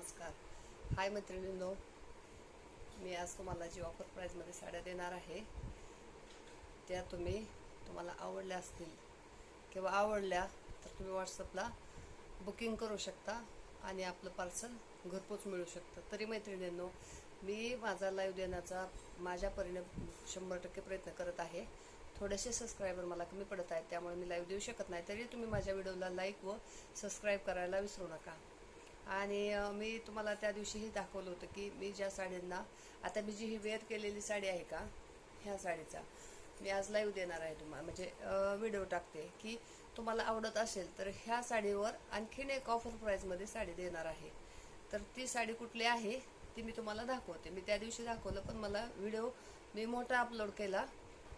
नमस्कार. हाय मैत्रिणींनो, मी आज तुम्हाला जी ऑफर प्राईजमध्ये साड्या देणार आहे त्या तुम्हाला आवडल्या असतील किंवा आवडल्या तर तुम्ही व्हॉट्सअपला बुकिंग करू शकता आणि आपलं पार्सल घरपोच मिळू शकतं. तरी मैत्रिणींनो, मी माझा लाईव्ह देण्याचा माझ्या परीने 100% प्रयत्न करत आहे. थोडेसे सबस्क्रायबर मला कमी पडत आहेत, त्यामुळे मी लाईव्ह देऊ शकत नाही. तरी तुम्ही माझ्या व्हिडिओला लाईक व सबस्क्राईब करायला विसरू नका. आणि मी तुम्हाला त्या दिवशीही दाखवलं होतं की मी ज्या साड्यांना, आता मी जी ही वेअर केलेली साडी आहे का, ह्या साडीचा मी आज लाईव्ह देणार आहे तुम्हाला, म्हणजे व्हिडिओ टाकते की तुम्हाला आवडत असेल तर ह्या साडीवर आणखीन एक ऑफर प्राईजमध्ये साडी देणार आहे. तर ती साडी कुठली आहे ती मी तुम्हाला दाखवते. मी त्या दिवशी दाखवलं, पण मला व्हिडिओ मी मोठा अपलोड केला,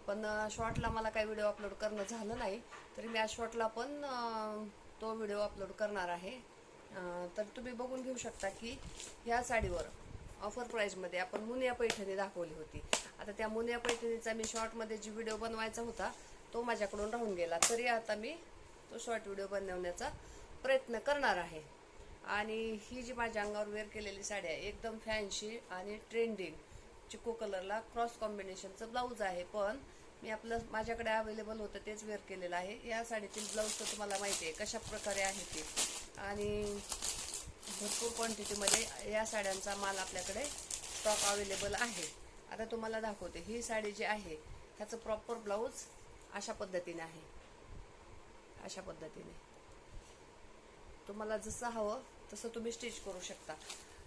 पण शॉर्टला मला काही व्हिडिओ अपलोड करणं झालं नाही. तरी मी आज शॉर्टला पण तो व्हिडिओ अपलोड करणार आहे. तर तुम्ही बघून घेऊ शकता की ह्या साडीवर ऑफर प्राईजमध्ये आपण मुनिया पैठणी दाखवली होती. आता त्या मुनिया पैठणीचा मी शॉर्टमध्ये जी व्हिडिओ बनवायचा होता तो माझ्याकडून राहून गेला. तरी आता मी तो शॉर्ट व्हिडिओ बनवण्याचा प्रयत्न करणार आहे. आणि ही जी माझ्या अंगावर वेअर केलेली साडी आहे एकदम फॅन्सी आणि ट्रेंडिंग चिको कलरला क्रॉस कॉम्बिनेशनचं ब्लाऊज आहे. पण मी माझ्याकडे अवेलेबल होतं तेच वेअर केलेलं आहे. या साडीतील ब्लाऊज तर तुम्हाला माहिती आहे कशा प्रकारे आहे ते, आणि भरपूर क्वांटिटीमध्ये या साड्यांचा माल आपल्याकडे स्टॉक अवेलेबल आहे. आता तुम्हाला दाखवते. ही साडी जी आहे ह्याचं प्रॉपर ब्लाऊज अशा पद्धतीने आहे. अशा पद्धतीने तुम्हाला जसं हवं तसं तुम्ही स्टिच करू शकता.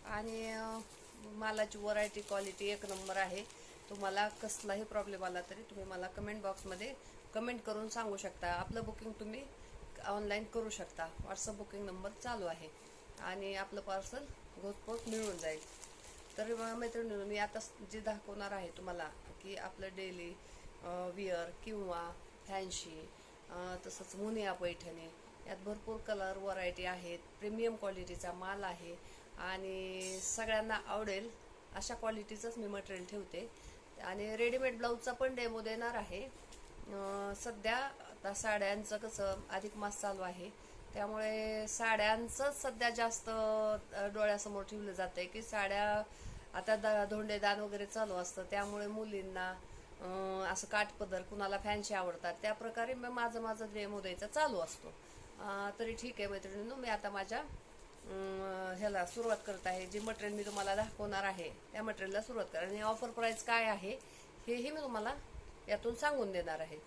आणि मालाची व्हरायटी क्वालिटी एक नंबर आहे. तुम्हाला कसलाही प्रॉब्लेम आला तरी तुम्ही मला कमेंट बॉक्समध्ये कमेंट करून सांगू शकता. आपलं बुकिंग तुम्ही ऑनलाईन करू शकता. व्हॉट्सअप बुकिंग नंबर चालू आहे आणि आपलं पार्सल घरपोच मिळून जाईल. तर मैत्रिणींनो, मी आता जे दाखवणार आहे तुम्हाला की आपलं डेली विअर किंवा फॅन्सी, तसंच मुनिया पैठणी, यात भरपूर कलर व्हरायटी आहेत. प्रीमियम क्वालिटीचा माल आहे आणि सगळ्यांना आवडेल अशा क्वालिटीचंच मी मटेरियल ठेवते. आणि रेडीमेड ब्लाऊजचा पण डेमो देणार आहे. सध्या आता साड्यांचं कसं अधिक मास चालू आहे, त्यामुळे साड्यांचंच सध्या जास्त डोळ्यासमोर ठेवलं जातं आहे की साड्या आता धोंडेदान वगैरे चालू असतं, त्यामुळे मुलींना असं काठपदर, कुणाला फॅन्सी आवडतात, त्या प्रकारे माझं डेमो द्यायचा चालू असतो. तरी ठीक आहे मैत्रिणींनो, मी आता माझ्या ह्याला सुरुवात करत आहे. जे मटेरियल मी तुम्हाला दाखवणार आहे त्या मटेरियलला सुरुवात करा. आणि ऑफर प्राईस काय आहे हेही मी तुम्हाला यातून सांगून देणार आहे.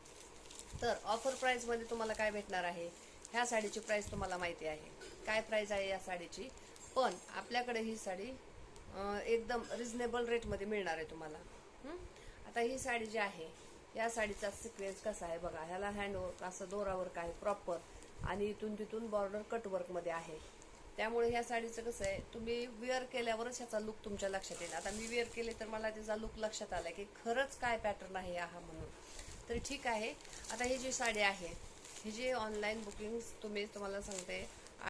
तर ऑफर प्राईजमध्ये तुम्हाला काय भेटणार आहे, ह्या साडीची प्राईस तुम्हाला माहिती आहे काय प्राईस आहे या साडीची. पण आपल्याकडे ही साडी एकदम रिजनेबल रेटमध्ये मिळणार आहे तुम्हाला. आता ही साडी जी आहे या साडीचा सिक्वेन्स कसा आहे बघा. ह्याला हँडवर्क असं दोरावर्क आहे प्रॉपर, आणि इथून तिथून बॉर्डर कटवर्कमध्ये आहे. त्यामुळे ह्या साडीचं कसं आहे, तुम्ही वेअर केल्यावरच ह्याचा लुक तुमच्या लक्षात येईल. आता मी वेअर केले तर मला त्याचा लुक लक्षात आला की खरंच काय पॅटर्न आहे हा म्हणून. तर ठीक आहे. आता ही जी साडी आहे ही जी ऑनलाईन बुकिंग तुम्हाला सांगते